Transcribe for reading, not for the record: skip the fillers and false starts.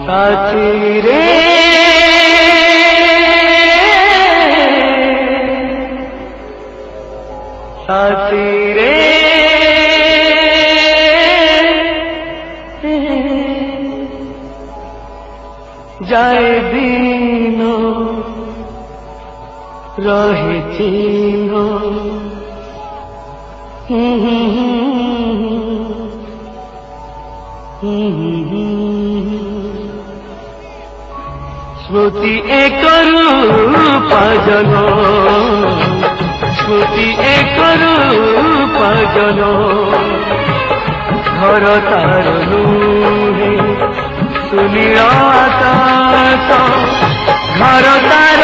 साथी रे साथी रे जाए दिनो रहे चिन्ह स्मृति एक रूप जनो स्मृति एक रूप जनो घर तार नुहे सुनील आकाश घर तार